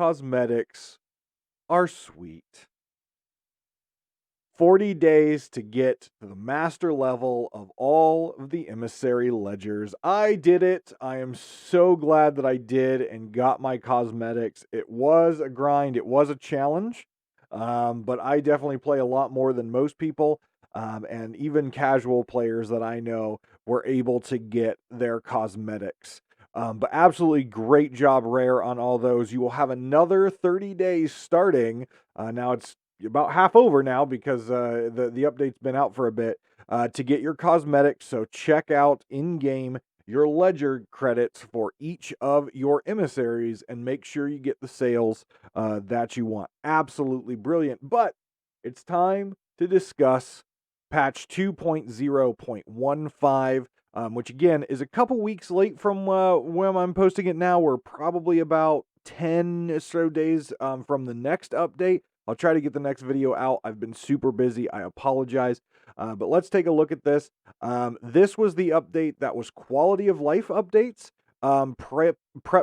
cosmetics are sweet. 40 days to get to the master level of all of the emissary ledgers. I did it. I am so glad that I did and got my cosmetics. It was a grind, it was a challenge, but I definitely play a lot more than most people. And even casual players that I know were able to get their cosmetics. But absolutely great job, Rare, on all those. You will have another 30 days starting. Now it's about half over now because the update's been out for a bit to get your cosmetics. So check out in game your ledger credits for each of your emissaries and make sure you get the sales that you want. Absolutely brilliant. But it's time to discuss patch 2.0.15. Which again is a couple weeks late from when I'm posting it now. We're probably about 10 or so days from the next update. I'll try to get the next video out. I've been super busy. I apologize. But let's take a look at this. This was the update that was quality of life updates. Prep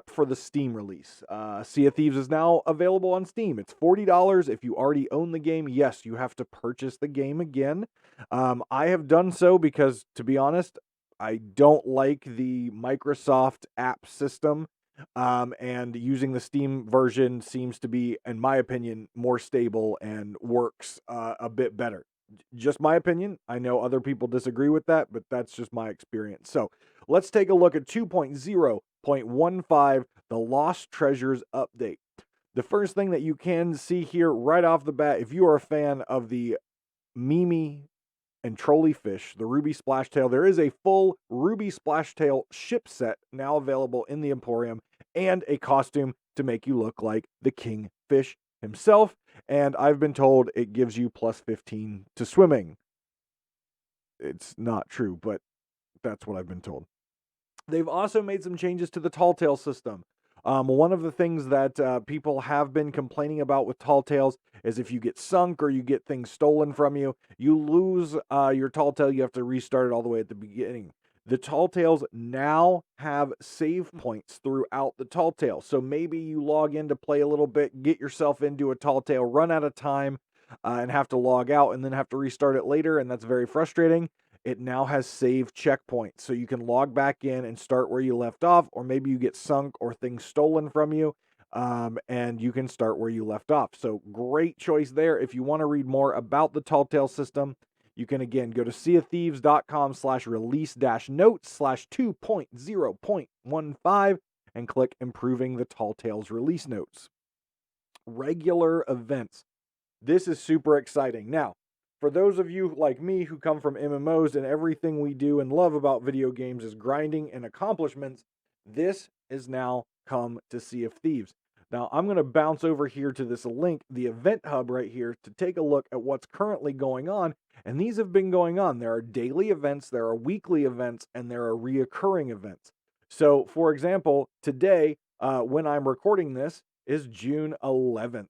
for the Steam release. Sea of Thieves is now available on Steam. It's $40 if you already own the game. Yes, you have to purchase the game again. I have done so because, to be honest, I don't like the Microsoft app system. And using the Steam version seems to be, in my opinion, more stable and works a bit better. Just my opinion. I know other people disagree with that, but that's just my experience. So let's take a look at 2.0.15, the Lost Treasures update. The first thing that you can see here right off the bat, if you are a fan of the Mimi and Trolley Fish, the Ruby Splashtail, there is a full Ruby Splashtail ship set now available in the Emporium and a costume to make you look like the Kingfish himself. And I've been told it gives you plus 15 to swimming. It's not true, but that's what I've been told. They've also made some changes to the Tall Tale system. One of the things that people have been complaining about with Tall Tales is if you get sunk or you get things stolen from you, you lose your Tall Tale. You have to restart it all the way at the beginning. The Tall Tales now have save points throughout the Tall Tale. So maybe you log in to play a little bit, get yourself into a Tall Tale, run out of time, and have to log out and then have to restart it later. And that's very frustrating. It now has save checkpoints. So you can log back in and start where you left off, or maybe you get sunk or things stolen from you, and you can start where you left off. So great choice there. If you want to read more about the Tall Tale system, you can again go to seaofthieves.com/release-2.0.15 and click Improving the Tall Tales release notes. Regular events. This is super exciting. Now, for those of you like me who come from MMOs and everything we do and love about video games is grinding and accomplishments, this is now come to Sea of Thieves. Now, I'm going to bounce over here to this link, the event hub right here, to take a look at what's currently going on. And these have been going on. There are daily events, there are weekly events, and there are reoccurring events. So, for example, today, when I'm recording this, is June 11th.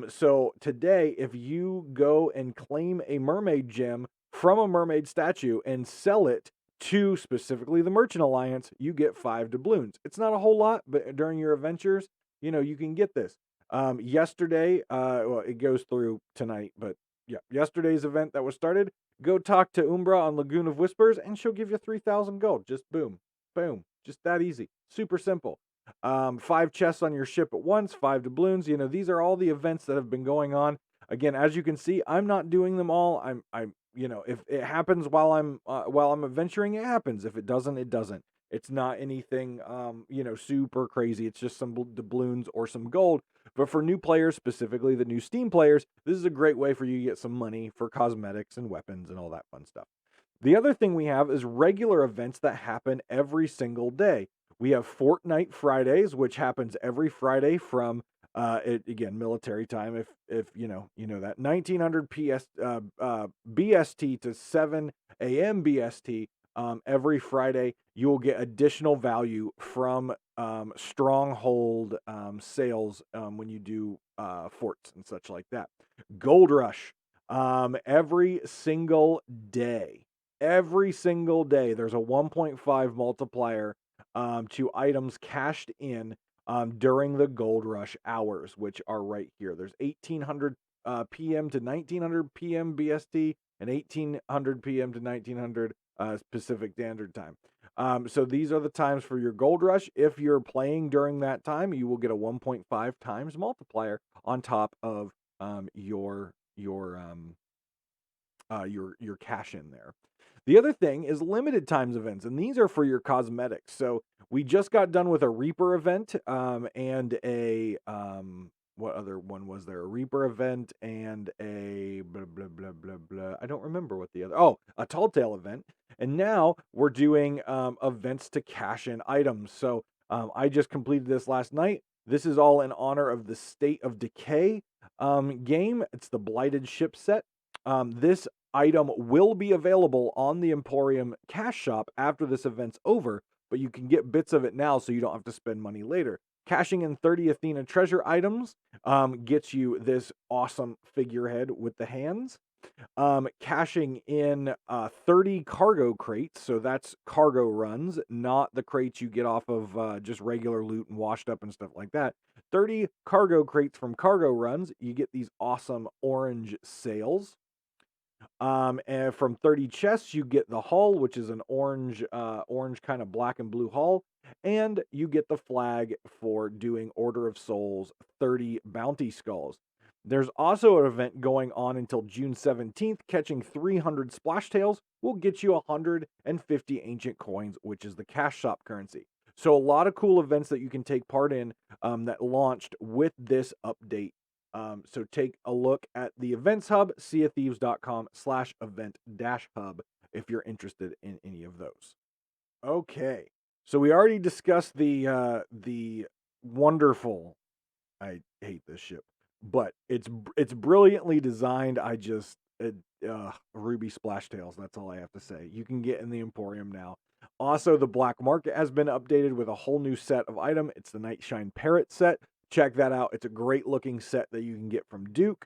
So today, if you go and claim a mermaid gem from a mermaid statue and sell it to specifically the Merchant Alliance, you get 5 doubloons. It's not a whole lot, but during your adventures, you can get this. Yesterday, well, it goes through tonight, but yeah, yesterday's event that was started, go talk to Umbra on Lagoon of Whispers, and she'll give you 3,000 gold. Just boom, boom, just that easy. Super simple. 5 chests on your ship at once, 5 doubloons. These are all the events that have been going on. Again, as you can see, I'm not doing them all. I'm if it happens while I'm adventuring, it happens. If it doesn't, it doesn't. It's not anything super crazy. It's just some doubloons or some gold. But for new players, specifically the new Steam players, this is a great way for you to get some money for cosmetics and weapons and all that fun stuff. The other thing we have is regular events that happen every single day. We have Fortnite Fridays, which happens every Friday from again, military time. If you know that 1900 BST to 7 a.m. BST. Every Friday, you will get additional value from stronghold sales when you do forts and such like that. Gold Rush every single day. Every single day, there's a 1.5 multiplier to items cashed in during the gold rush hours, which are right here. There's 1800 p.m. to 1900 p.m. BST and 1800 p.m. to 1900 Pacific Standard Time. So these are the times for your gold rush. If you're playing during that time, you will get a 1.5 times multiplier on top of your cash in there. The other thing is limited times events, and these are for your cosmetics. So we just got done with a Reaper event, and a what other one was there? A Reaper event and a blah blah blah blah blah. I don't remember what the other. Oh, a Tall Tale event, and now we're doing events to cash in items. So I just completed this last night. This is all in honor of the State of Decay game. It's the Blighted Ship set. This item will be available on the Emporium Cash Shop after this event's over, but you can get bits of it now so you don't have to spend money later. Cashing in 30 Athena treasure items gets you this awesome figurehead with the hands. Cashing in 30 cargo crates, so that's cargo runs, not the crates you get off of just regular loot and washed up and stuff like that. 30 cargo crates from cargo runs, you get these awesome orange sails. And from 30 chests, you get the hull, which is an orange kind of black and blue hull, and you get the flag for doing Order of Souls 30 bounty skulls. There's also an event going on until June 17th. Catching 300 splash tails will get you 150 ancient coins, which is the cash shop currency. So a lot of cool events that you can take part in that launched with this update. So take a look at the events hub, seaofthieves.com/event-hub if you're interested in any of those. Okay. So we already discussed the wonderful, I hate this ship, but it's brilliantly designed. Ruby Splashtails, that's all I have to say. You can get in the Emporium now. Also, the black market has been updated with a whole new set of item. It's the Nightshine Parrot set. Check that out. It's a great looking set that you can get from Duke.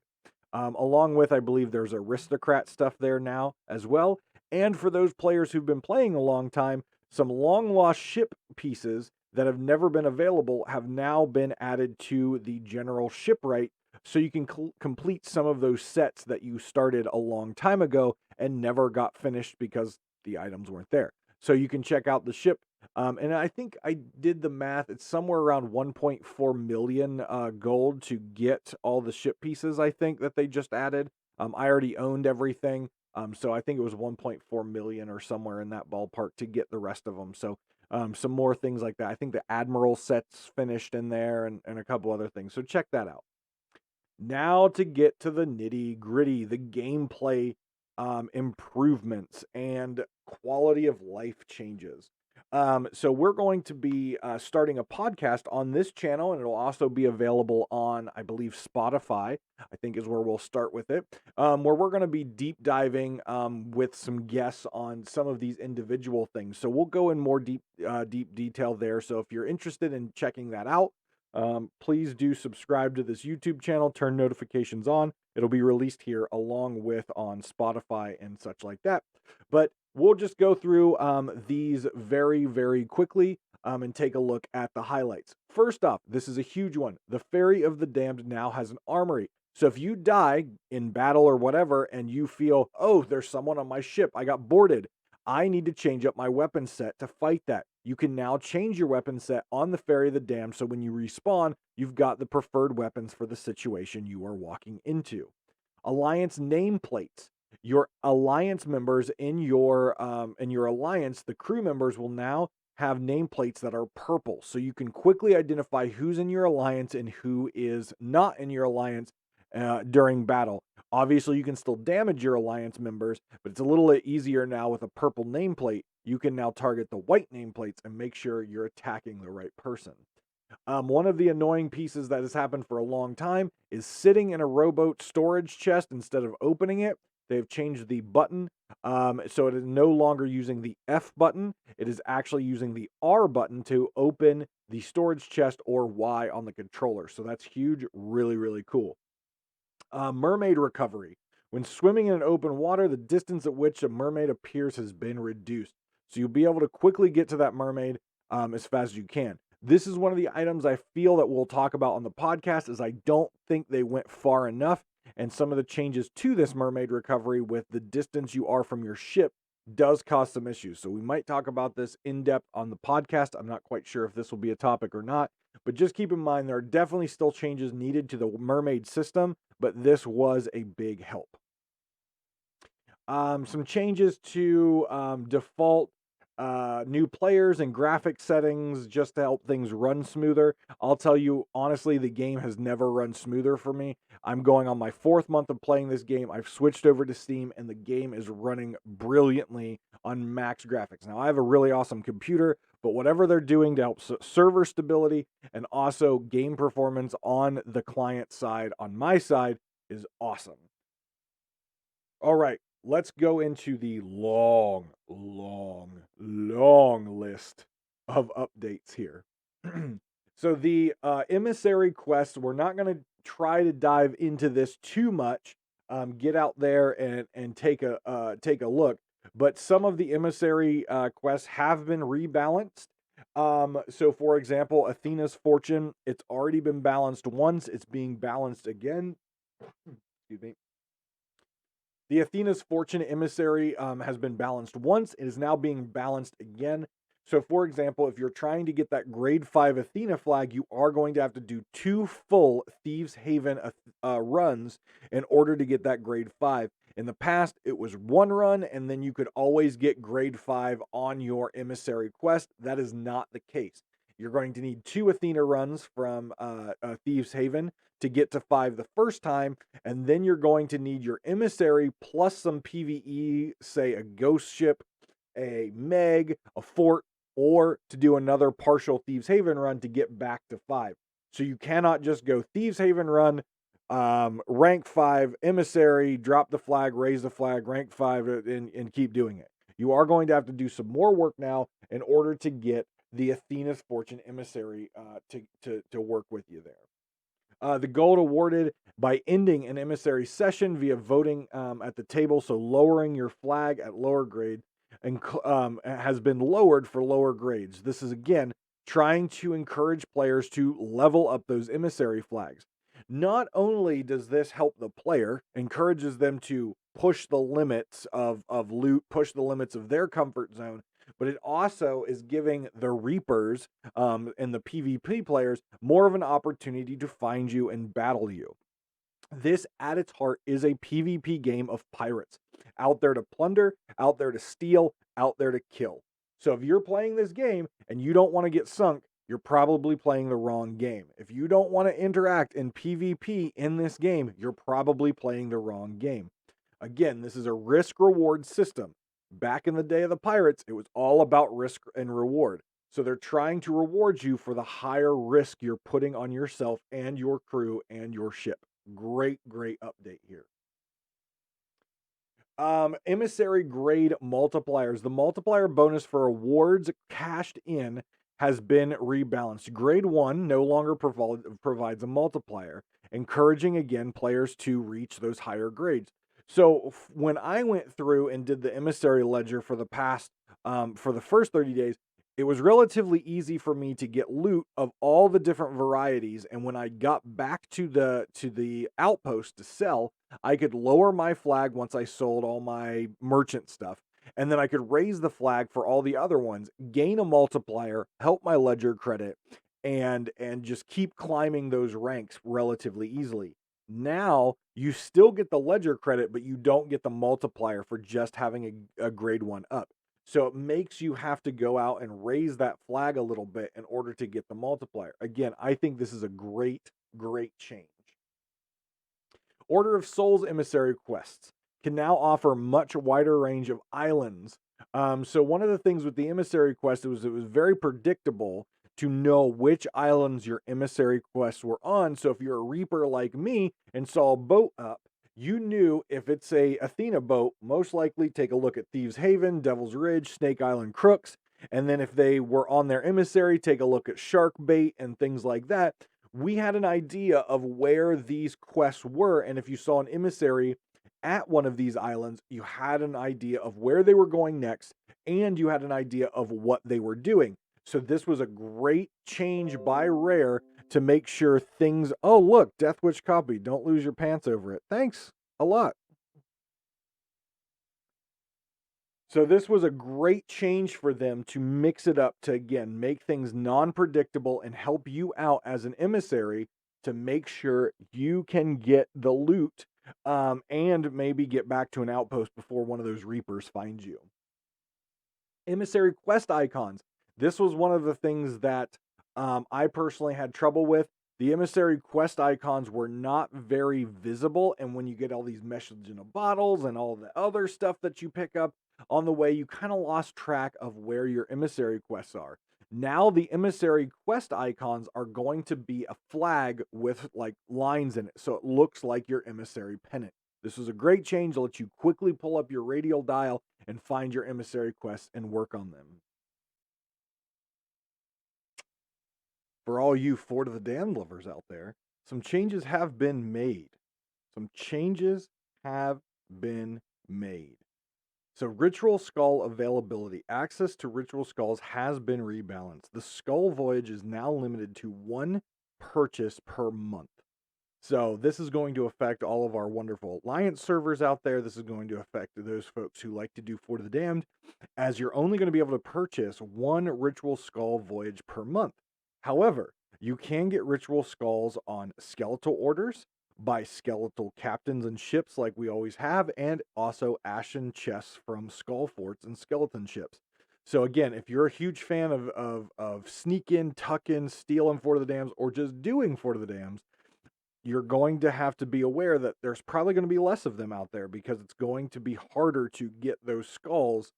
Along with, I believe there's aristocrat stuff there now as well. And for those players who've been playing a long time, some long lost ship pieces that have never been available have now been added to the general shipwright, so you can complete some of those sets that you started a long time ago and never got finished because the items weren't there. So you can check out the ship. And I think I did the math. It's somewhere around 1.4 million gold to get all the ship pieces, I think, that they just added. I already owned everything. So I think it was 1.4 million or somewhere in that ballpark to get the rest of them. So some more things like that. I think the Admiral set's finished in there and a couple other things. So check that out. Now to get to the nitty gritty, the gameplay improvements and quality of life changes. So we're going to be starting a podcast on this channel, and it'll also be available on, I believe, Spotify, I think is where we'll start with it, where we're going to be deep diving with some guests on some of these individual things. So we'll go in more deep detail there. So if you're interested in checking that out, please do subscribe to this YouTube channel, turn notifications on. It'll be released here along with on Spotify and such like that. But we'll just go through these very, very quickly and take a look at the highlights. First off, this is a huge one. The Ferry of the Damned now has an armory. So if you die in battle or whatever and you feel, oh, there's someone on my ship, I got boarded, I need to change up my weapon set to fight that. You can now change your weapon set on the Ferry of the Damned, so when you respawn, you've got the preferred weapons for the situation you are walking into. Alliance nameplates. Your alliance members in your alliance, the crew members will now have nameplates that are purple, so you can quickly identify who's in your alliance and who is not in your alliance during battle. Obviously, you can still damage your alliance members, but it's a little easier now with a purple nameplate. You can now target the white nameplates and make sure you're attacking the right person. One of the annoying pieces that has happened for a long time is sitting in a rowboat storage chest instead of opening it. They've changed the button, so it is no longer using the F button. It is actually using the R button to open the storage chest, or Y on the controller. So that's huge, really, really cool. Mermaid recovery. When swimming in open water, the distance at which a mermaid appears has been reduced. So you'll be able to quickly get to that mermaid as fast as you can. This is one of the items I feel that we'll talk about on the podcast, as I don't think they went far enough, and some of the changes to this mermaid recovery with the distance you are from your ship does cause some issues. So we might talk about this in depth on the podcast. I'm not quite sure if this will be a topic or not, but just keep in mind there are definitely still changes needed to the mermaid system, but this was a big help. Some changes to default new players and graphic settings just to help things run smoother. I'll tell you, honestly, the game has never run smoother for me. I'm going on my 4th month of playing this game. I've switched over to Steam, and the game is running brilliantly on max graphics. Now, I have a really awesome computer, but whatever they're doing to help server stability and also game performance on the client side, on my side, is awesome. All right, let's go into the long list of updates here. So the emissary quests, we're not going to try to dive into this too much. Get out there and take a look. But some of the emissary quests have been rebalanced. So for example, Athena's Fortune, it's already been balanced once. It's being balanced again. Excuse me. The Athena's Fortune Emissary has been balanced once. It is now being balanced again. So, for example, if you're trying to get that grade 5 Athena flag, you are going to have to do 2 full Thieves Haven runs in order to get that grade 5. In the past, it was 1 run, and then you could always get grade 5 on your emissary quest. That is not the case. You're going to need 2 Athena runs from Thieves Haven to get to 5 the first time, and then you're going to need your emissary plus some PvE, say a ghost ship, a Meg, a fort, or to do another partial Thieves Haven run to get back to 5. So you cannot just go Thieves Haven run, rank 5, emissary, drop the flag, raise the flag, rank 5, and keep doing it. You are going to have to do some more work now in order to get the Athena's Fortune emissary to work with you there. The gold awarded by ending an emissary session via voting at the table, so lowering your flag at lower grade, and has been lowered for lower grades. This is, again, trying to encourage players to level up those emissary flags. Not only does this help the player, encourages them to push the limits of loot, push the limits of their comfort zone, but it also is giving the Reapers and the PvP players more of an opportunity to find you and battle you. This, at its heart, is a PvP game of pirates. Out there to plunder, out there to steal, out there to kill. So if you're playing this game and you don't want to get sunk, you're probably playing the wrong game. If you don't want to interact in PvP in this game, you're probably playing the wrong game. Again, this is a risk-reward system. Back in the day of the pirates, it was all about risk and reward. So they're trying to reward you for the higher risk you're putting on yourself and your crew and your ship. Great update here. Emissary grade multipliers. The multiplier bonus for awards cashed in has been rebalanced. Grade 1 no longer provides a multiplier, encouraging again players to reach those higher grades. So when I went through and did the emissary ledger for the first 30 days, it was relatively easy for me to get loot of all the different varieties. And when I got back to the outpost to sell, I could lower my flag once I sold all my merchant stuff. And then I could raise the flag for all the other ones, gain a multiplier, help my ledger credit, and just keep climbing those ranks relatively easily. Now you still get the ledger credit, but you don't get the multiplier for just having a grade 1 up. So it makes you have to go out and raise that flag a little bit in order to get the multiplier. Again, I think this is a great change. Order of Souls emissary quests can now offer much wider range of islands. So one of the things with the emissary quest was it was very predictable to know which islands your emissary quests were on. So if you're a Reaper like me and saw a boat up, you knew if it's a Athena boat, most likely take a look at Thieves Haven, Devil's Ridge, Snake Island Crooks. And then if they were on their emissary, take a look at Shark Bait and things like that. We had an idea of where these quests were. And if you saw an emissary at one of these islands, you had an idea of where they were going next, and you had an idea of what they were doing. So this was a great change by Rare to make sure things, oh, look, Death Wish copy. Don't lose your pants over it. Thanks a lot. So this was a great change for them to mix it up to, again, make things non-predictable and help you out as an emissary to make sure you can get the loot, and maybe get back to an outpost before one of those reapers finds you. Emissary quest icons. This was one of the things that I personally had trouble with. The emissary quest icons were not very visible, and when you get all these message in a bottles and all the other stuff that you pick up on the way, you kind of lost track of where your emissary quests are. Now the emissary quest icons are going to be a flag with like lines in it, so it looks like your emissary pennant. This is a great change to let you quickly pull up your radial dial and find your emissary quests and work on them. For all you Fort of the Damned lovers out there, some changes have been made. Some changes have been made. So, Ritual Skull availability. Access to Ritual Skulls has been rebalanced. The Skull Voyage is now limited to one purchase per month. So this is going to affect all of our wonderful Alliance servers out there. This is going to affect those folks who like to do Fort of the Damned, as you're only going to be able to purchase one Ritual Skull Voyage per month. However, you can get Ritual Skulls on skeletal orders, by skeletal captains and ships like we always have, and also ashen chests from skull forts and skeleton ships. So again, if you're a huge fan of sneak in, tuck in, steal in Fort of the Dams, or just doing Fort of the Dams, you're going to have to be aware that there's probably going to be less of them out there, because it's going to be harder to get those skulls,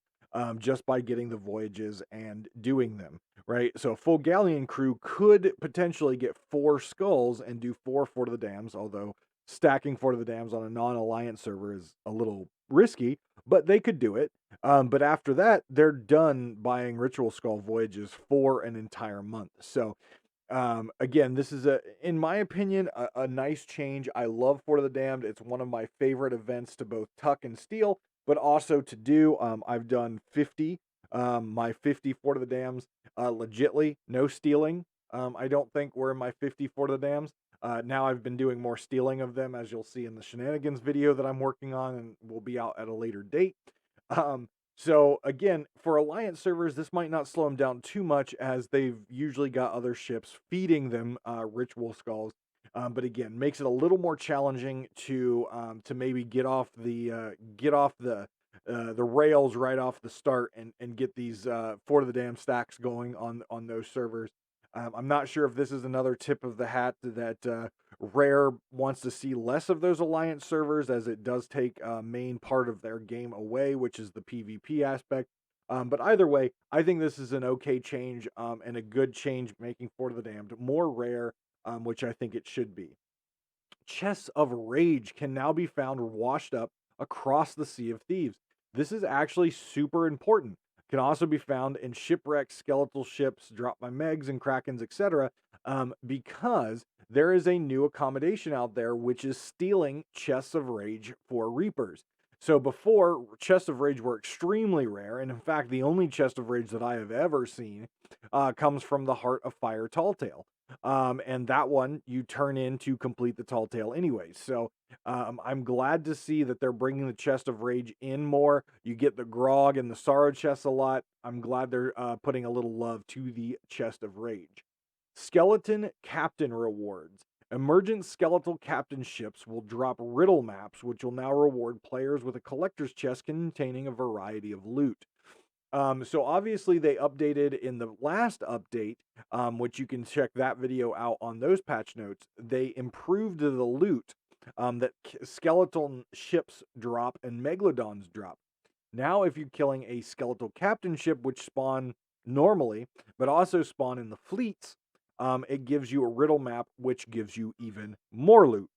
just by getting the voyages and doing them, right? So a full galleon crew could potentially get 4 skulls and do 4 Fort of the Dams, although stacking Fort of the Dams on a non-alliance server is a little risky, but they could do it. But after that, they're done buying Ritual Skull voyages for an entire month. So again, this is in my opinion, a nice change. I love Fort of the Damned. It's one of my favorite events to both tuck and steal, but also to do. I've done 50, my 50 Fort of the Dams, legitly, no stealing. I don't think we're in my 50 Fort of the Dams. Now I've been doing more stealing of them, as you'll see in the shenanigans video that I'm working on and will be out at a later date. So again, for Alliance servers, this might not slow them down too much, as they've usually got other ships feeding them Ritual Skulls. But again, makes it a little more challenging to maybe get off the rails right off the start and get these Fort of the Damned stacks going on those servers. I'm not sure if this is another tip of the hat that Rare wants to see less of those Alliance servers, as it does take a main part of their game away, which is the PvP aspect. But either way, I think this is an okay change, and a good change, making Fort of the Damned more rare, which I think it should be. Chests of Rage can now be found washed up across the Sea of Thieves. This is actually super important. Can also be found in shipwrecks, skeletal ships, dropped by Megs and Krakens, etc. Because there is a new accommodation out there which is stealing chests of rage for Reapers. So before, chests of rage were extremely rare, and in fact, the only chest of rage that I have ever seen comes from the Heart of Fire Tall Tale. And that one you turn in to complete the Tall Tale anyways. So I'm glad to see that they're bringing the Chest of Rage in more. You get the Grog and the Sorrow chests a lot. I'm glad they're putting a little love to the Chest of Rage. Skeleton Captain rewards. Emergent skeletal captain ships will drop riddle maps, which will now reward players with a collector's chest containing a variety of loot. So obviously they updated in the last update, which you can check that video out on those patch notes. They improved the loot that skeletal ships drop and megalodons drop. Now, if you're killing a skeletal captain ship, which spawn normally, but also spawn in the fleets, it gives you a riddle map, which gives you even more loot.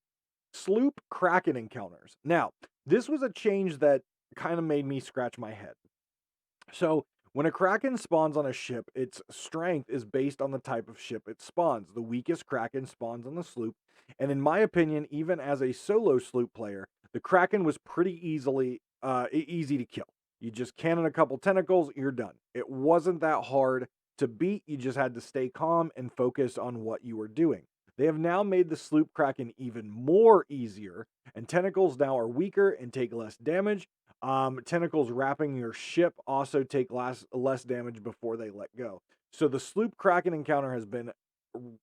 Sloop Kraken encounters. Now, this was a change that kind of made me scratch my head. So, when a Kraken spawns on a ship, its strength is based on the type of ship it spawns. The weakest Kraken spawns on the sloop, and in my opinion, even as a solo sloop player, the Kraken was pretty easy to kill. You just cannon a couple tentacles, you're done. It wasn't that hard. To beat, you just had to stay calm and focus on what you were doing. They have now made the sloop kraken even more easier, and tentacles now are weaker and take less damage. Tentacles wrapping your ship also take less damage before they let go. So the sloop kraken encounter has been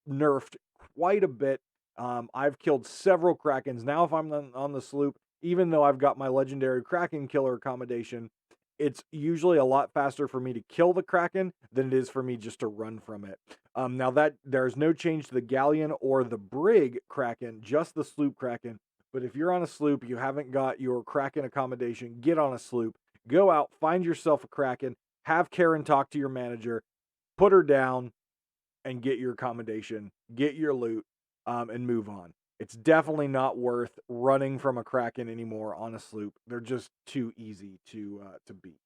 nerfed quite a bit. I've killed several krakens. Now, if I'm on the sloop, even though I've got my legendary kraken killer accommodation, it's usually a lot faster for me to kill the kraken than it is for me just to run from it. Now that there's no change to the galleon or the brig kraken, just the sloop kraken. But if you're on a sloop, you haven't got your kraken accommodation, get on a sloop, go out, find yourself a kraken, have Karen talk to your manager, put her down, and get your accommodation, get your loot, and move on. It's definitely not worth running from a kraken anymore on a sloop. They're just too easy to beat.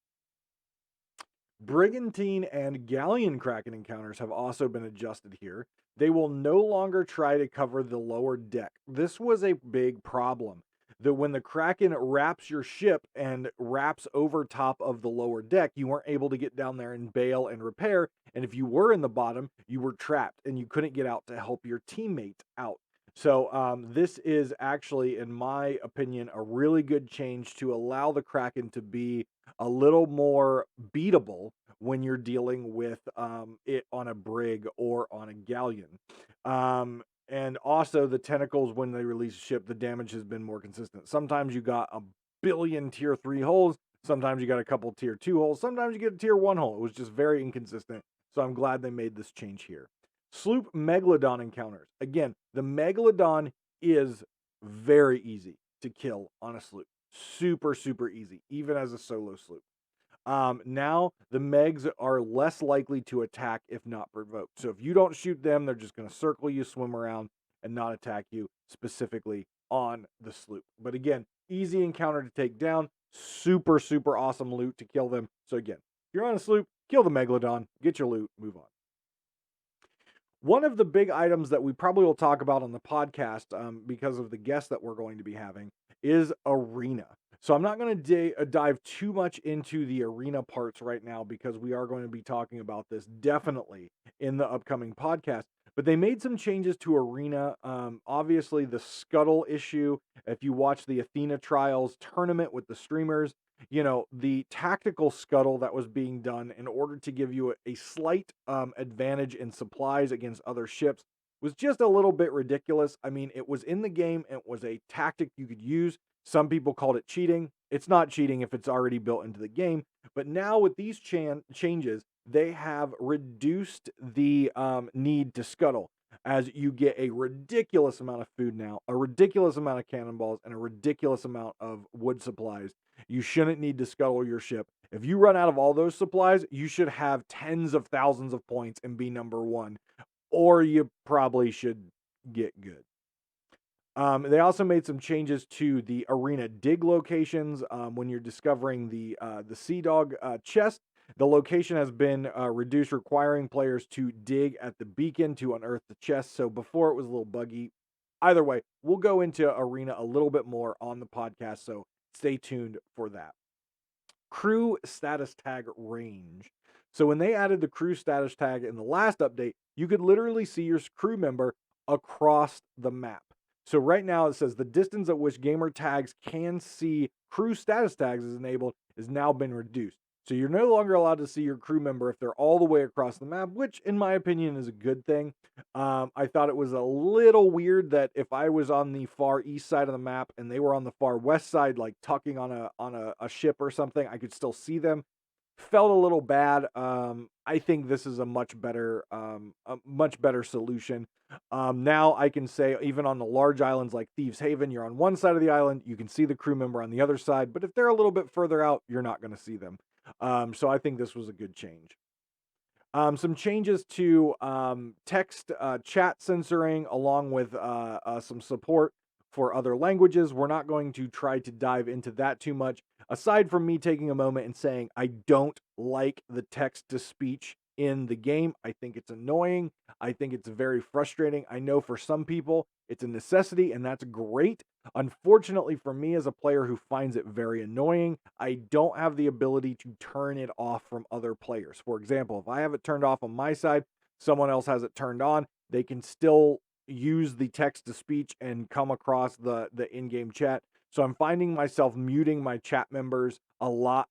Brigantine and galleon kraken encounters have also been adjusted here. They will no longer try to cover the lower deck. This was a big problem. That when the kraken wraps your ship and wraps over top of the lower deck, you weren't able to get down there and bail and repair. And if you were in the bottom, you were trapped and you couldn't get out to help your teammate out. So this is actually, in my opinion, a really good change to allow the kraken to be a little more beatable when you're dealing with it on a brig or on a galleon. And also the tentacles, when they release a ship, the damage has been more consistent. Sometimes you got a billion tier 3 holes, sometimes you got a couple tier 2 holes, sometimes you get a tier 1 hole. It was just very inconsistent. So I'm glad they made this change here. Sloop Megalodon encounters. Again, the Megalodon is very easy to kill on a sloop. Super, super easy, even as a solo sloop. Now, the Megs are less likely to attack if not provoked. So if you don't shoot them, they're just going to circle you, swim around, and not attack you specifically on the sloop. But again, easy encounter to take down. Super, super awesome loot to kill them. So again, if you're on a sloop, kill the Megalodon, get your loot, move on. One of the big items that we probably will talk about on the podcast, because of the guests that we're going to be having, is arena. So I'm not going to dive too much into the arena parts right now, because we are going to be talking about this definitely in the upcoming podcast. But they made some changes to arena. Obviously, the scuttle issue. If you watch the Athena Trials tournament with the streamers, the tactical scuttle that was being done in order to give you a slight advantage in supplies against other ships was just a little bit ridiculous. I mean, it was in the game. It was a tactic you could use. Some people called it cheating. It's not cheating if it's already built into the game. But now with these changes, they have reduced the need to scuttle, as you get a ridiculous amount of food now, a ridiculous amount of cannonballs, and a ridiculous amount of wood supplies. You shouldn't need to scuttle your ship. If you run out of all those supplies, you should have tens of thousands of points and be number one, or you probably should get good. They also made some changes to the arena dig locations. When you're discovering the Sea Dog chest, the location has been reduced, requiring players to dig at the beacon to unearth the chest. So before it was a little buggy. Either way, we'll go into arena a little bit more on the podcast, so stay tuned for that. Crew status tag range. So when they added the crew status tag in the last update, you could literally see your crew member across the map. So right now it says the distance at which gamer tags can see crew status tags is enabled has now been reduced. So you're no longer allowed to see your crew member if they're all the way across the map, which in my opinion is a good thing. I thought it was a little weird that if I was on the far east side of the map and they were on the far west side, like tucking on a ship or something, I could still see them. Felt a little bad. I think this is a much better solution. Now I can say, even on the large islands like Thieves Haven, you're on one side of the island, you can see the crew member on the other side, but if they're a little bit further out, you're not going to see them. So I think this was a good change. Some changes to text chat censoring, along with some support for other languages. We're not going to try to dive into that too much, aside from me taking a moment and saying I don't like the text to speech in the game. I think it's annoying. I think it's very frustrating. I know for some people it's a necessity, and that's great. Unfortunately for me as a player who finds it very annoying, I don't have the ability to turn it off from other players. For example, if I have it turned off on my side, someone else has it turned on, they can still use the text to speech and come across the in-game chat. So I'm finding myself muting my chat members a lot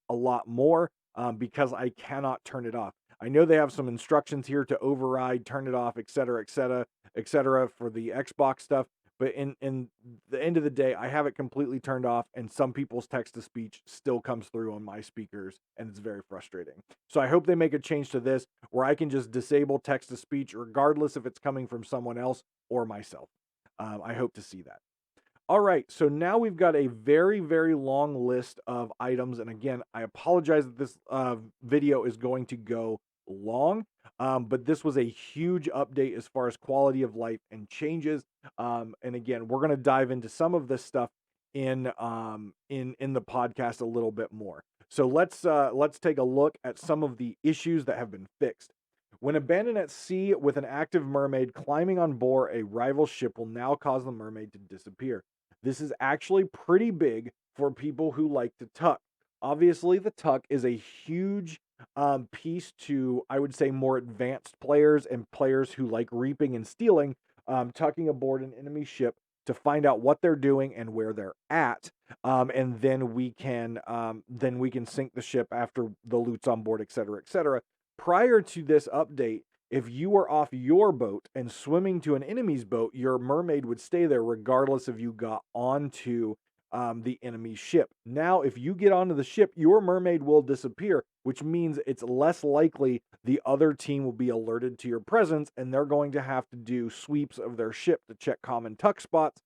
more because I cannot turn it off. I know they have some instructions here to override, turn it off, et cetera, for the Xbox stuff. But in the end of the day, I have it completely turned off, and some people's text to speech still comes through on my speakers, and it's very frustrating. So I hope they make a change to this where I can just disable text to speech, regardless if it's coming from someone else or myself. I hope to see that. All right, so now we've got a very, very long list of items. And again, I apologize that this video is going to go long, but this was a huge update as far as quality of life and changes. And again, we're going to dive into some of this stuff in the podcast a little bit more. So let's take a look at some of the issues that have been fixed. When abandoned at sea with an active mermaid, climbing on board a rival ship will now cause the mermaid to disappear. This is actually pretty big for people who like to tuck. Obviously, the tuck is a huge piece to, I would say, more advanced players and players who like reaping and stealing, tucking aboard an enemy ship to find out what they're doing and where they're at, and then we can sink the ship after the loot's on board, etc., etc. Prior to this update, if you were off your boat and swimming to an enemy's boat, your mermaid would stay there regardless if you got onto the enemy ship. Now, if you get onto the ship, your mermaid will disappear, which means it's less likely the other team will be alerted to your presence, and they're going to have to do sweeps of their ship to check common tuck spots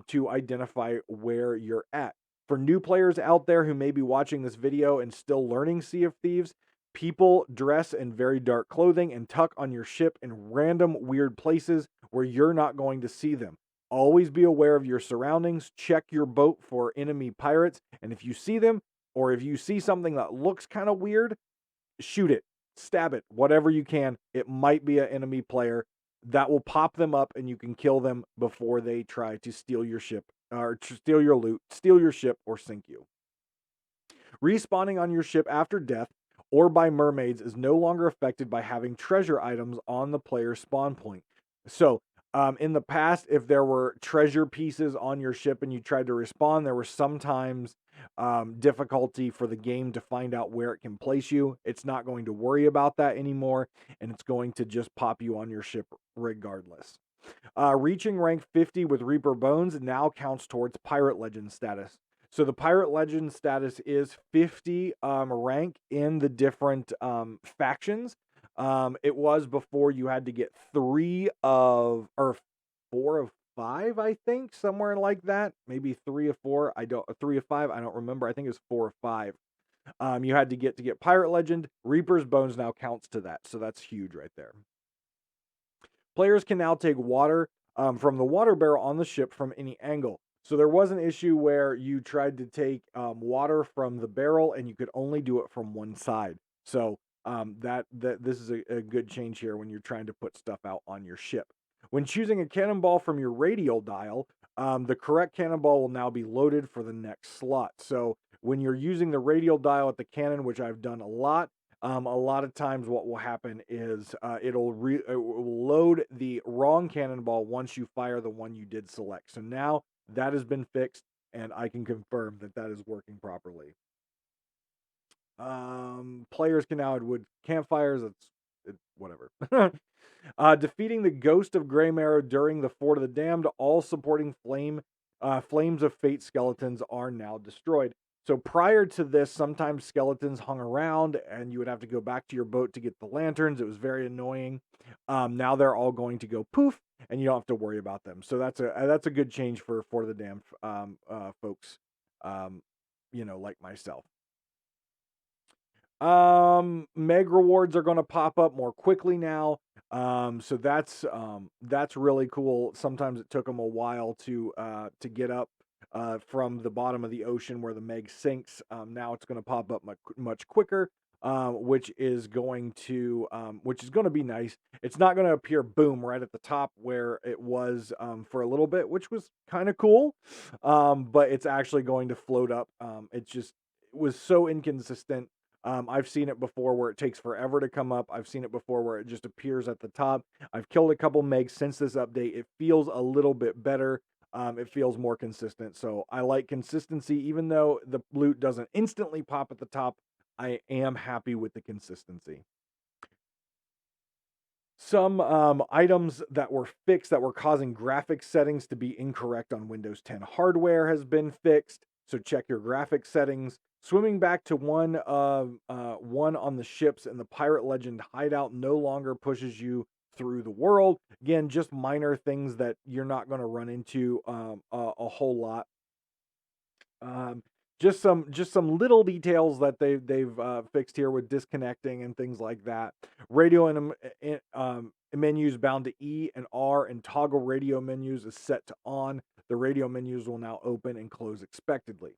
to identify where you're at. For new players out there who may be watching this video and still learning Sea of Thieves, people dress in very dark clothing and tuck on your ship in random weird places where you're not going to see them. Always be aware of your surroundings. Check your boat for enemy pirates. And if you see them, or if you see something that looks kind of weird, shoot it, stab it, whatever you can. It might be an enemy player. That will pop them up and you can kill them before they try to steal your ship, or to steal your loot, steal your ship, or sink you. Respawning on your ship after death or by mermaids is no longer affected by having treasure items on the player's spawn point. So, in the past, if there were treasure pieces on your ship and you tried to respawn, there was sometimes difficulty for the game to find out where it can place you. It's not going to worry about that anymore, and it's going to just pop you on your ship regardless. Reaching rank 50 with Reaper Bones now counts towards Pirate Legend status. So the Pirate Legend status is 50 rank in the different factions. It was before you had to get 4 of 5, I think, somewhere like that. Maybe 3 of 4. 3 of 5. I don't remember. I think it was 4 of 5. You had to get Pirate Legend. Reaper's Bones now counts to that, so that's huge right there. Players can now take water from the water barrel on the ship from any angle. So there was an issue where you tried to take water from the barrel and you could only do it from one side. So this is a good change here when you're trying to put stuff out on your ship. When choosing a cannonball from your radial dial, the correct cannonball will now be loaded for the next slot. So when you're using the radial dial at the cannon, which I've done a lot of times what will happen is it will load the wrong cannonball once you fire the one you did select. So now that has been fixed, and I can confirm that that is working properly. Players can now add wood campfires. Whatever. Defeating the Ghost of Grey Marrow during the Fort of the Damned. All supporting Flames of Fate skeletons are now destroyed. So prior to this, sometimes skeletons hung around and you would have to go back to your boat to get the lanterns. It was very annoying. Now they're all going to go poof and you don't have to worry about them. So that's a good change for the Damned folks, like myself. Meg rewards are going to pop up more quickly now. So that's really cool. Sometimes it took them a while to get up from the bottom of the ocean where the Meg sinks. Now it's going to pop up much quicker. which is going to be nice. It's not going to appear boom right at the top where it was for a little bit, which was kind of cool. But it's actually going to float up. It was so inconsistent. I've seen it before where it takes forever to come up. I've seen it before where it just appears at the top. I've killed a couple megs since this update. It feels a little bit better. It feels more consistent. So I like consistency, even though the loot doesn't instantly pop at the top. I am happy with the consistency. Some items that were fixed that were causing graphics settings to be incorrect on Windows 10 hardware has been fixed. So check your graphics settings. Swimming back to one on the ships in the Pirate Legend hideout no longer pushes you through the world. Again, just minor things that you're not going to run into a whole lot. Just some little details that they've fixed here with disconnecting and things like that. Radio menus bound to E and R, and toggle radio menus is set to on. The radio menus will now open and close expectedly.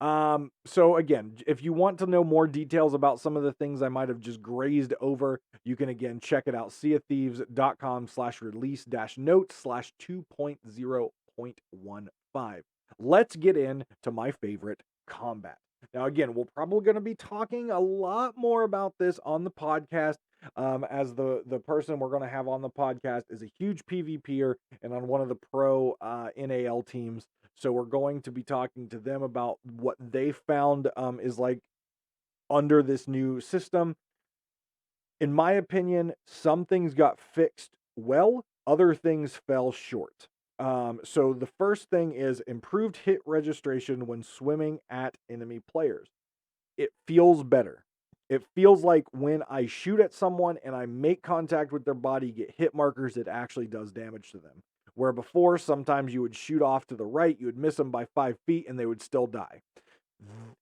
So again, if you want to know more details about some of the things I might have just grazed over, you can again check it out, seaofthieves.com/release-notes/2.0.15. Let's get into my favorite, combat. Now, again, we're probably going to be talking a lot more about this on the podcast, as the person we're going to have on the podcast is a huge PvPer and on one of the pro NAL teams. So we're going to be talking to them about what they found is like under this new system. In my opinion, some things got fixed well, other things fell short. So the first thing is improved hit registration when swimming at enemy players. It feels better. It feels like when I shoot at someone and I make contact with their body, get hit markers, it actually does damage to them. Where before, sometimes you would shoot off to the right, you would miss them by 5 feet, and they would still die.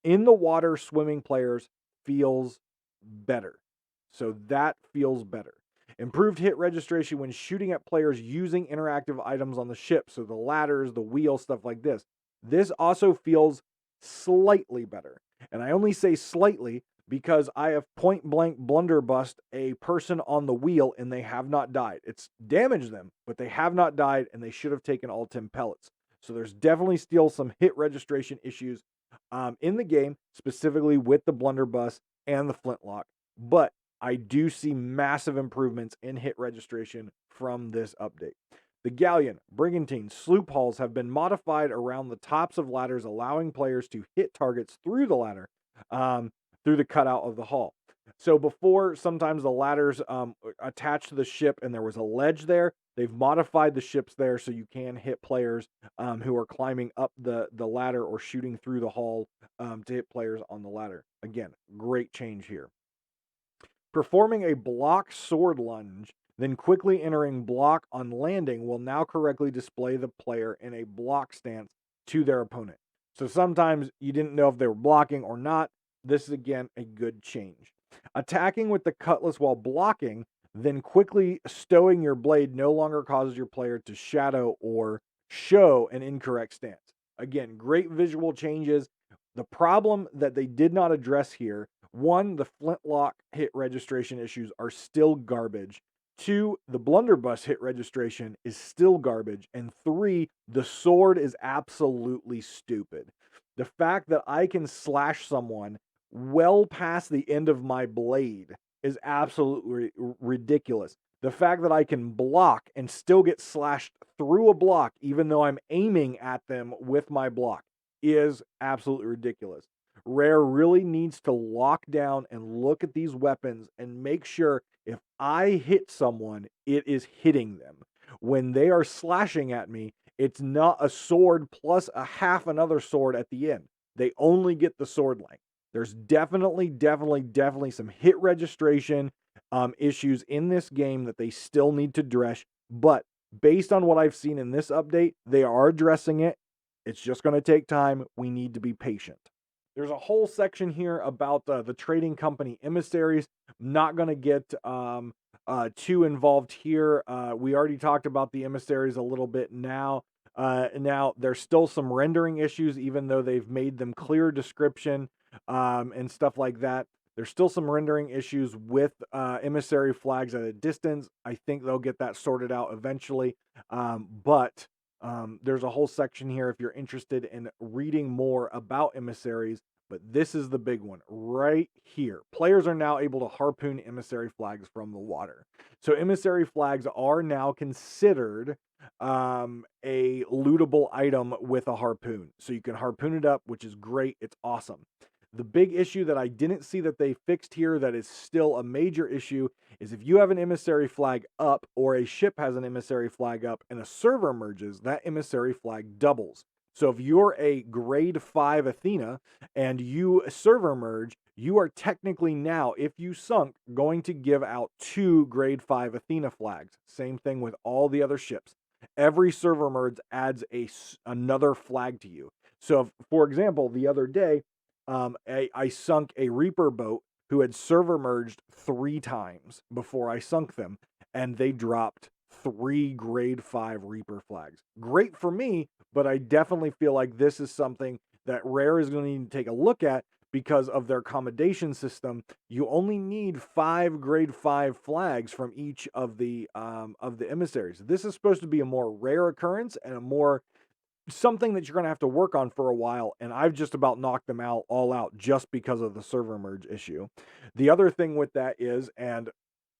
In the water, swimming players feels better. So that feels better. Improved hit registration when shooting at players using interactive items on the ship. So the ladders, the wheel, stuff like this. This also feels slightly better. And I only say slightly because I have point blank blunderbussed a person on the wheel and they have not died. It's damaged them, but they have not died and they should have taken all 10 pellets. So there's definitely still some hit registration issues in the game, specifically with the blunderbuss and the flintlock. But I do see massive improvements in hit registration from this update. The galleon, brigantine, sloop hulls have been modified around the tops of ladders, allowing players to hit targets through the ladder, through the cutout of the hull. So before, sometimes the ladders attached to the ship and there was a ledge there. They've modified the ships there so you can hit players who are climbing up the ladder or shooting through the hull to hit players on the ladder. Again, great change here. Performing a block sword lunge, then quickly entering block on landing will now correctly display the player in a block stance to their opponent. So sometimes you didn't know if they were blocking or not. This is again a good change. Attacking with the cutlass while blocking, then quickly stowing your blade no longer causes your player to shadow or show an incorrect stance. Again, great visual changes. The problem that they did not address here, one, the flintlock hit registration issues are still garbage. Two, the blunderbuss hit registration is still garbage. And three, the sword is absolutely stupid. The fact that I can slash someone well past the end of my blade is absolutely ridiculous. The fact that I can block and still get slashed through a block, even though I'm aiming at them with my block, is absolutely ridiculous. Rare really needs to lock down and look at these weapons and make sure if I hit someone, it is hitting them. When they are slashing at me, it's not a sword plus a half another sword at the end. They only get the sword length. There's definitely some hit registration issues in this game that they still need to address. But based on what I've seen in this update, they are addressing it. It's just going to take time. We need to be patient. There's a whole section here about the trading company emissaries. I'm not going to get too involved here. We already talked about the emissaries a little bit now. Now, there's still some rendering issues, even though they've made them clear description and stuff like that. There's still some rendering issues with emissary flags at a distance. I think they'll get that sorted out eventually. But there's a whole section here if you're interested in reading more about emissaries. But this is the big one right here. Players are now able to harpoon emissary flags from the water. So emissary flags are now considered a lootable item with a harpoon. So you can harpoon it up, which is great. It's awesome. The big issue that I didn't see that they fixed here that is still a major issue is if you have an emissary flag up or a ship has an emissary flag up and a server merges, that emissary flag doubles. So if you're a grade 5 Athena and you server merge, you are technically now, if you sunk, going to give out 2 grade 5 Athena flags. Same thing with all the other ships. Every server merge adds another flag to you. So, if, for example, the other day, I sunk a Reaper boat who had server merged 3 times before I sunk them, and they dropped 3 grade 5 Reaper flags. Great for me, but I definitely feel like this is something that Rare is going to need to take a look at because of their accommodation system. You only need 5 grade 5 flags from each of the emissaries. This is supposed to be a more rare occurrence and a more something that you're going to have to work on for a while, and I've just about knocked them out all out just because of the server merge issue. The other thing with that is, and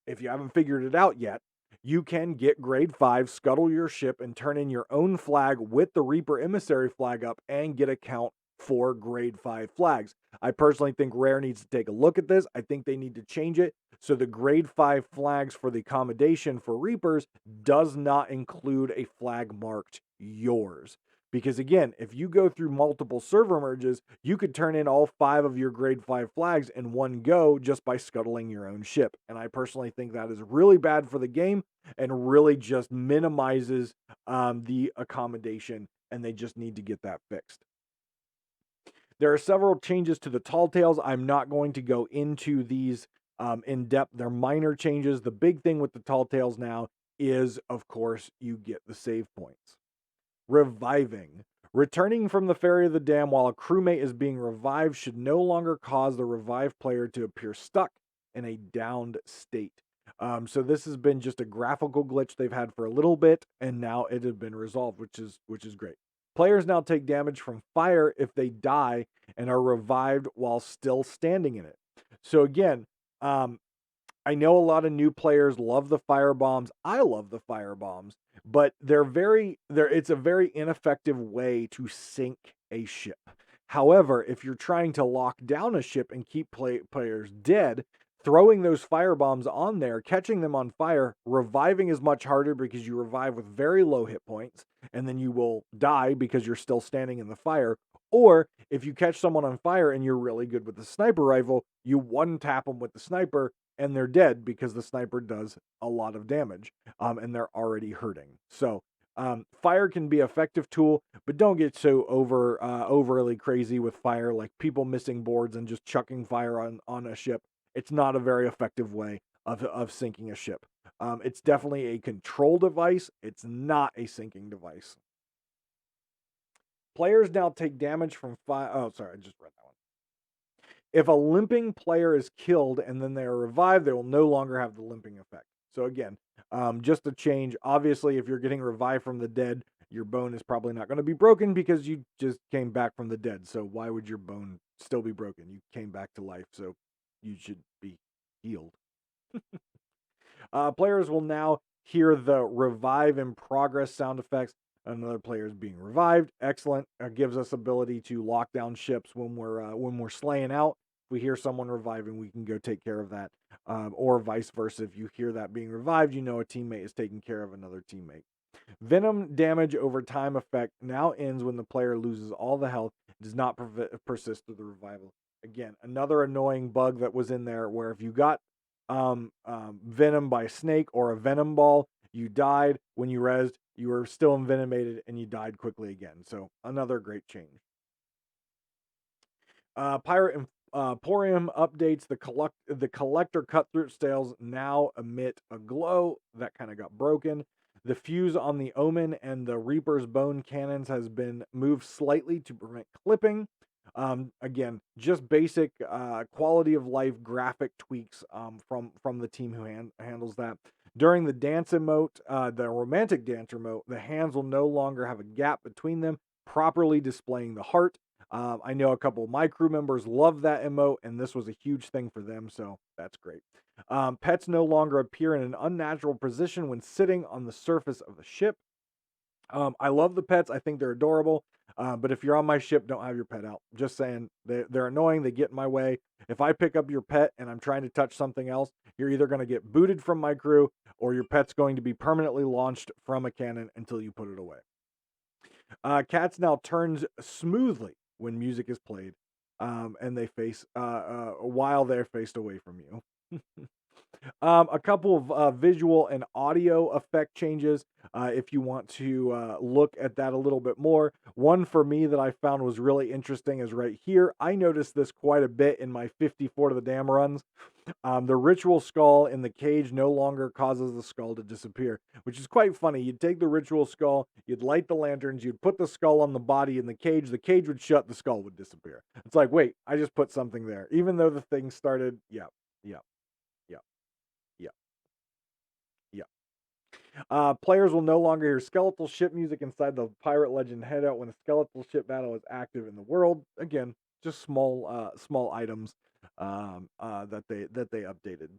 if you haven't figured it out yet, you can get grade 5, scuttle your ship, and turn in your own flag with the Reaper emissary flag up and get a count for grade 5 flags. I personally think Rare needs to take a look at this. I think they need to change it so the grade 5 flags for the accommodation for Reapers does not include a flag marked yours. Because again, if you go through multiple server merges, you could turn in all 5 of your grade 5 flags in one go just by scuttling your own ship. And I personally think that is really bad for the game and really just minimizes the accommodation, and they just need to get that fixed. There are several changes to the tall tales. I'm not going to go into these in depth. They're minor changes. The big thing with the tall tales now is, of course, you get the save points. Reviving. Returning from the Ferry of the Dam while a crewmate is being revived should no longer cause the revived player to appear stuck in a downed state. So this has been just a graphical glitch they've had for a little bit, and now it has been resolved, which is great. Players now take damage from fire if they die and are revived while still standing in it. So again, I know a lot of new players love the fire bombs. I love the fire bombs, but it's a very ineffective way to sink a ship. However, if you're trying to lock down a ship and keep players dead, throwing those fire bombs on there, catching them on fire, reviving is much harder because you revive with very low hit points, and then you will die because you're still standing in the fire. Or if you catch someone on fire and you're really good with the sniper rifle, you one tap them with the sniper and they're dead because the sniper does a lot of damage, and they're already hurting. So fire can be an effective tool, but don't get so overly crazy with fire, like people missing boards and just chucking fire on a ship. It's not a very effective way of sinking a ship. It's definitely a control device. It's not a sinking device. Players now take damage from fire. Oh, sorry, I just read that one. If a limping player is killed and then they are revived, they will no longer have the limping effect. So again, just a change. Obviously, if you're getting revived from the dead, your bone is probably not going to be broken because you just came back from the dead. So why would your bone still be broken? You came back to life, so you should be healed. Players will now hear the revive in progress sound effects. Another player is being revived. Excellent. Gives us ability to lock down ships when we're slaying out. If we hear someone reviving, we can go take care of that. Or vice versa. If you hear that being revived, you know a teammate is taking care of another teammate. Venom damage over time effect now ends when the player loses all the health. It does not persist through the revival. Again, another annoying bug that was in there where if you got venom by a snake or a venom ball, you died. When you rezzed, you were still envenomated and you died quickly again. So another great change. Pirate Emporium updates the collector cutthroat scales now emit a glow that kind of got broken. The fuse on the Omen and the Reaper's bone cannons has been moved slightly to prevent clipping. Again, just basic quality of life graphic tweaks from the team who handles that. During the dance emote, the romantic dance emote, the hands will no longer have a gap between them, properly displaying the heart. I know a couple of my crew members love that emote, and this was a huge thing for them, so that's great. Pets no longer appear in an unnatural position when sitting on the surface of the ship. I love the pets. I think they're adorable. But if you're on my ship, don't have your pet out. Just saying, they're annoying. They get in my way. If I pick up your pet and I'm trying to touch something else, you're either going to get booted from my crew or your pet's going to be permanently launched from a cannon until you put it away. Cats now turns smoothly when music is played, and they face while they're faced away from you. A couple of visual and audio effect changes. If you want to look at that a little bit more, one for me that I found was really interesting is right here. I noticed this quite a bit in my 54 to the dam runs. The ritual skull in the cage no longer causes the skull to disappear, which is quite funny. You'd take the ritual skull, you'd light the lanterns, you'd put the skull on the body in the cage would shut, the skull would disappear. It's like, wait, I just put something there. Even though the thing started, yeah, yeah, yeah, yeah, yeah. Players will no longer hear skeletal ship music inside the Pirate Legend hideout when a skeletal ship battle is active in the world. Again, just small items that they updated.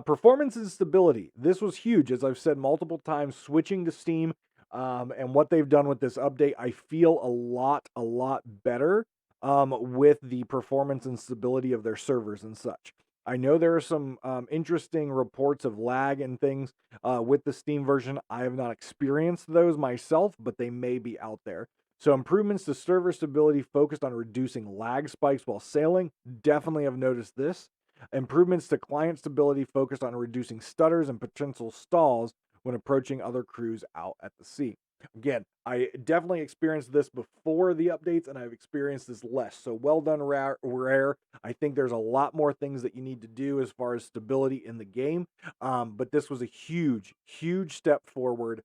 Performance and stability. This was huge, as I've said multiple times. Switching to Steam, and what they've done with this update, I feel a lot better with the performance and stability of their servers and such. I know there are some interesting reports of lag and things with the Steam version. I have not experienced those myself, but they may be out there. So improvements to server stability focused on reducing lag spikes while sailing. Definitely have noticed this. Improvements to client stability focused on reducing stutters and potential stalls when approaching other crews out at the sea. Again, I definitely experienced this before the updates, and I've experienced this less. So well done, Rare. I think there's a lot more things that you need to do as far as stability in the game. But this was a huge step forward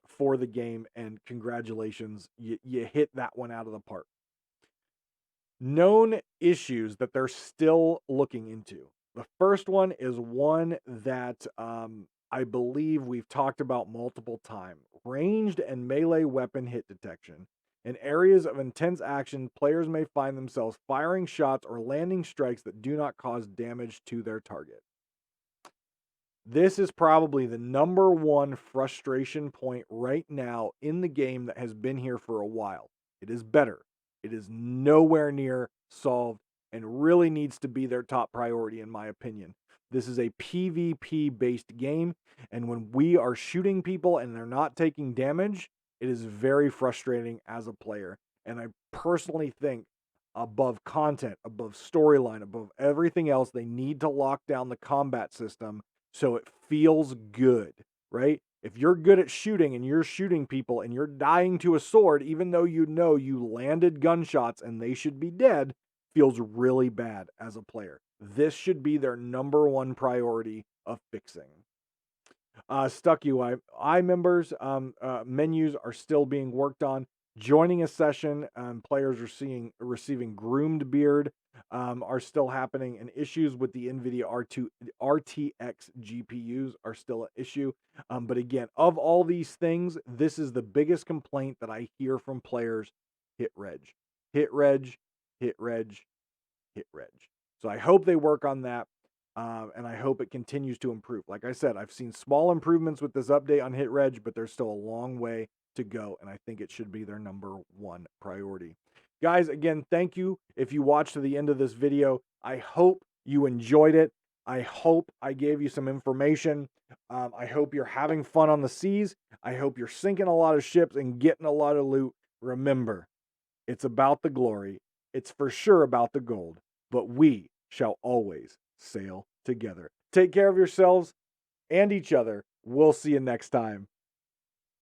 for the game, and congratulations. You hit that one out of the park. Known issues that they're still looking into. The first one is one that I believe we've talked about multiple times. Ranged and melee weapon hit detection. In areas of intense action, players may find themselves firing shots or landing strikes that do not cause damage to their target. This is probably the number one frustration point right now in the game that has been here for a while. It is better. It is nowhere near solved and really needs to be their top priority, in my opinion. This is a PvP based game, and when we are shooting people and they're not taking damage, it is very frustrating as a player. And I personally think above content, above storyline, above everything else, they need to lock down the combat system so it feels good, right? If you're good at shooting and you're shooting people and you're dying to a sword, even though you know you landed gunshots and they should be dead, feels really bad as a player. This should be their number one priority of fixing. Stuck UI members, menus are still being worked on. Joining a session, players are receiving groomed beard are still happening, and issues with the NVIDIA RTX GPUs are still an issue. But again, of all these things, this is the biggest complaint that I hear from players: hit reg, hit reg, hit reg, hit reg. So I hope they work on that. And I hope it continues to improve. Like I said, I've seen small improvements with this update on hit reg, but there's still a long way to go, and I think it should be their number one priority. Guys, again, thank you if you watched to the end of this video. I hope you enjoyed it. I hope I gave you some information. I hope you're having fun on the seas. I hope you're sinking a lot of ships and getting a lot of loot. Remember, it's about the glory. It's for sure about the gold, but we shall always sail together. Take care of yourselves and each other. We'll see you next time.